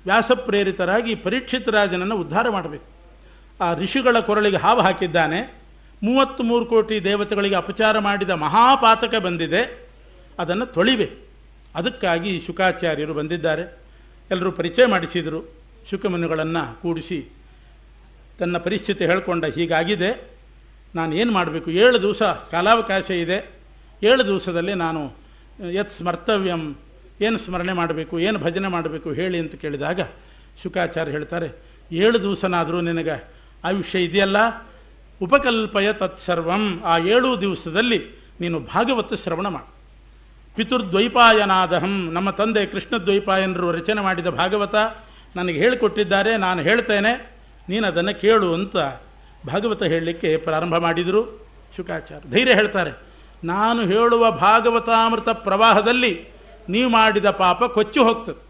ವ್ಯಾಸಪ್ರೇರಿತರಾಗಿ ಪರೀಕ್ಷಿತ ರಾಜನನ್ನು ಉದ್ಧಾರ ಮಾಡಬೇಕು. ಆ ಋಷಿಗಳ ಕೊರಳಿಗೆ ಹಾವು ಹಾಕಿದ್ದಾನೆ. 33 ಕೋಟಿ ದೇವತೆಗಳಿಗೆ ಅಪಚಾರ ಮಾಡಿದ ಮಹಾಪಾತಕ ಬಂದಿದೆ, ಅದನ್ನು ತೊಳಿಬೇಕು. ಅದಕ್ಕಾಗಿ ಶುಕಾಚಾರ್ಯರು ಬಂದಿದ್ದಾರೆ. ಎಲ್ಲರೂ ಪರಿಚಯ ಮಾಡಿಸಿದರು. ಶುಕಮುನಿಗಳನ್ನು ಕೂಡಿಸಿ ತನ್ನ ಪರಿಸ್ಥಿತಿ ಹೇಳಿಕೊಂಡ, ಹೀಗಾಗಿದೆ, ನಾನು ಏನು ಮಾಡಬೇಕು? 7 ದಿವಸ ಕಾಲಾವಕಾಶ ಇದೆ. 7 ದಿವಸದಲ್ಲಿ ನಾನು ಯತ್ ಸ್ಮರ್ತವ್ಯಂ, ಏನು ಸ್ಮರಣೆ ಮಾಡಬೇಕು, ಏನು ಭಜನೆ ಮಾಡಬೇಕು ಹೇಳಿ ಅಂತ ಕೇಳಿದಾಗ ಶುಕಾಚಾರ್ಯ ಹೇಳ್ತಾರೆ, 7 ದಿವಸನಾದರೂ ನಿನಗೆ ಆಯುಷ್ಯ ಇದೆಯಲ್ಲ, ಉಪಕಲ್ಪಯ ತತ್ಸರ್ವಂ, ಆ 7 ದಿವಸದಲ್ಲಿ ನೀನು ಭಾಗವತ ಶ್ರವಣ ಮಾಡು. ಪಿತೃದ್ವೈಪಾಯನಾದಹಂ, ನಮ್ಮ ತಂದೆ ಕೃಷ್ಣದ್ವೈಪಾಯನರು ರಚನೆ ಮಾಡಿದ ಭಾಗವತ ನನಗೆ ಹೇಳಿಕೊಟ್ಟಿದ್ದಾರೆ, ನಾನು ಹೇಳ್ತೇನೆ, ನೀನು ಅದನ್ನು ಕೇಳು ಅಂತ ಭಾಗವತ ಹೇಳಲಿಕ್ಕೆ ಪ್ರಾರಂಭ ಮಾಡಿದರು ಶುಕಾಚಾರ್ಯ. ಧೈರ್ಯ ಹೇಳ್ತಾರೆ, ನಾನು ಹೇಳುವ ಭಾಗವತಾಮೃತ ಪ್ರವಾಹದಲ್ಲಿ ನೀವು ಮಾಡಿದ ಪಾಪ ಕೊಚ್ಚಿ ಹೋಗ್ತದೆ.